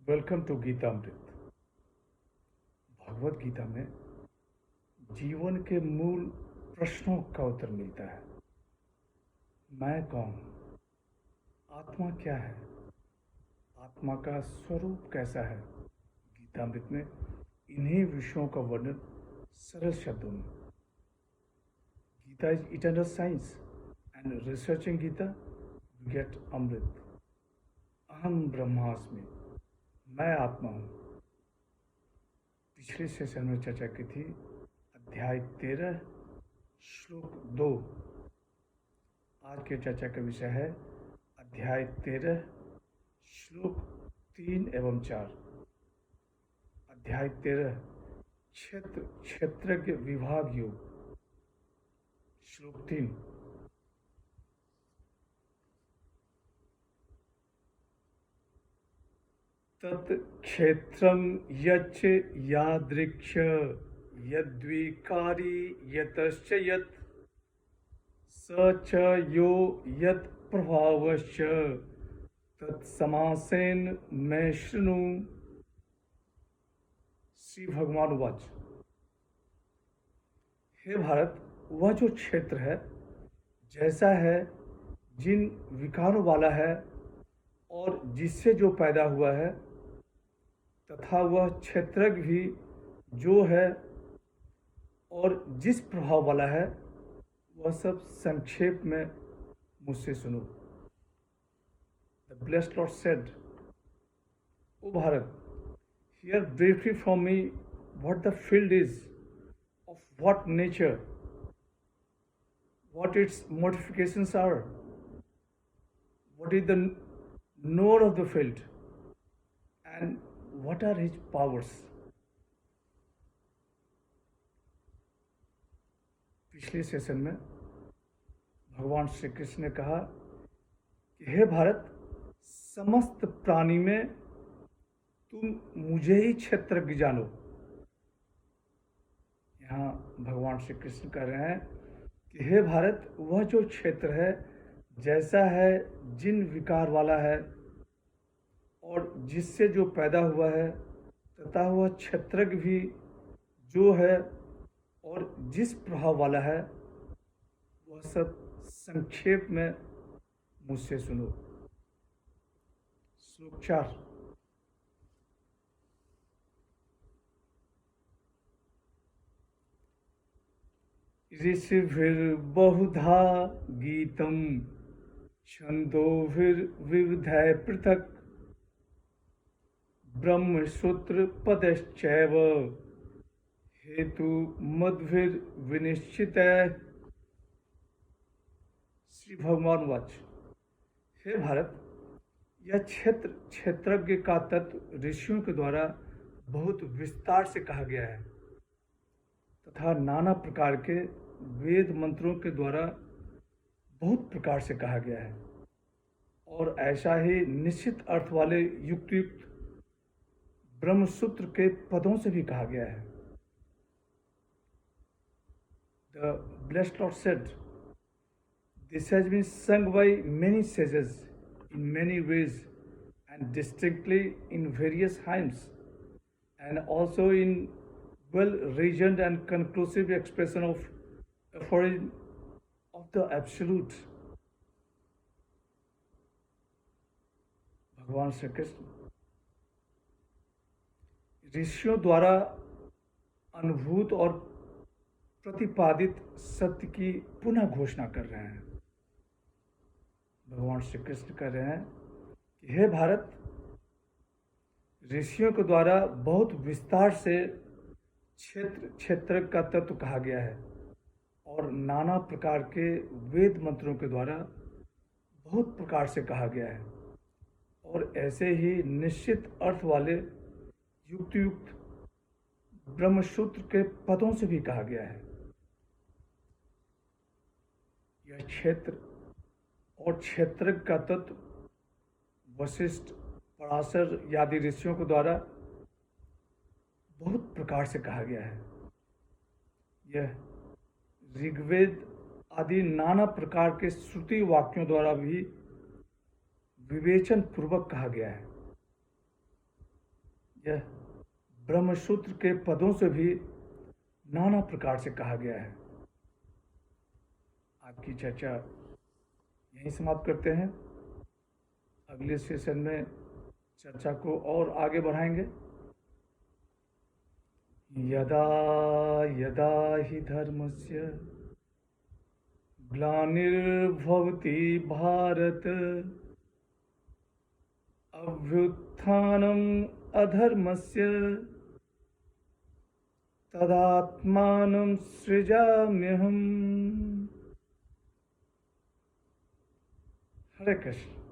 Welcome to Geetamrit. Bhagavad Gita में जीवन के मूल प्रश्नों का उत्तर मिलता है। मैं कौन हूँ? आत्मा क्या है? आत्मा का स्वरूप कैसा है? गीतामृत में इन्हीं विषयों का वर्णन सरल शब्दों में। Gita is eternal science and researching Gita we get amrit. अहम ब्रह्मास्मि, मैं आत्मा हूँ। पिछले सेशन में चर्चा की थी अध्याय 13 श्लोक 2। आज की चर्चा का विषय है अध्याय 13 श्लोक 3 एवं 4। अध्याय 13 क्षेत्रज्ञ विभाग योग। श्लोक 3, तत् क्षेत्रम यच्च यादृक्ष यद्विकारी यतश्च यत् स च यो यत् प्रभावश्च तत्समासेन मैं शृणु। श्री भगवान उवाच। हे भारत, वह जो क्षेत्र है जैसा है, जिन विकारों वाला है और जिससे जो पैदा हुआ है, तथा वह क्षेत्रज्ञ भी जो है और जिस प्रभाव वाला है, वह सब संक्षेप में मुझसे सुनो। The blessed lord said, O Bharat, hear briefly from me what the field is, of what nature, what its modifications are, what is the node of the field, and what are his powers. पिछले session में भगवान श्री कृष्ण ने कहा कि हे भारत, समस्त प्राणी में तुम मुझे ही क्षेत्रज्ञ जानो। यहाँ भगवान श्री कृष्ण कह रहे हैं कि हे भारत, वह जो क्षेत्र है जैसा है, जिन विकार वाला है और जिससे जो पैदा हुआ है, तथा वह क्षेत्रज्ञ भी जो है और जिस प्रभाव वाला है, वह सब संक्षेप में मुझसे सुनो। श्लोक 4, ऋषिभिर्बहुधा गीतम छंदोभिर्विविधैः पृथक् ब्रह्मसूत्र पदश्चैव हेतु मद्भिर्विनिश्चितैः। श्री भगवान वाच। हे भारत, यह क्षेत्रज्ञ का तत्व ऋषियों के द्वारा बहुत विस्तार से कहा गया है तथा नाना प्रकार के वेद मंत्रों के द्वारा बहुत प्रकार से कहा गया है, और ऐसा ही निश्चित अर्थ वाले युक्त ब्रह्मसूत्र के पदों से भी कहा गया है। The blessed Lord said, this has been sung by many sages in many ways and distinctly in various hymns, and also in well-reasoned and conclusive expression of aphorism of the absolute. भगवान श्री कृष्ण ऋषियों द्वारा अनुभूत और प्रतिपादित सत्य की पुनः घोषणा कर रहे हैं। भगवान श्री कृष्ण कह रहे हैं कि हे भारत, ऋषियों के द्वारा बहुत विस्तार से क्षेत्र का तत्व कहा गया है, और नाना प्रकार के वेद मंत्रों के द्वारा बहुत प्रकार से कहा गया है, और ऐसे ही निश्चित अर्थ वाले युक्त ब्रह्मसूत्र के पदों से भी कहा गया है। यह क्षेत्र और क्षेत्रज्ञ का तत्व वशिष्ठ, पराशर आदि ऋषियों के द्वारा बहुत प्रकार से कहा गया है। यह ऋग्वेद आदि नाना प्रकार के श्रुति वाक्यों द्वारा भी विवेचन पूर्वक कहा गया है। यह ब्रह्मसूत्र के पदों से भी नाना प्रकार से कहा गया है। आज की चर्चा यहीं समाप्त करते हैं। अगले सेशन में चर्चा को और आगे बढ़ाएंगे। यदा यदा हि धर्मस्य ग्लानिर्भवति भारत अभ्युत्थानम् अधर्मस्य तदात्मानं सृजाम्यहम्। हरे कृष्ण।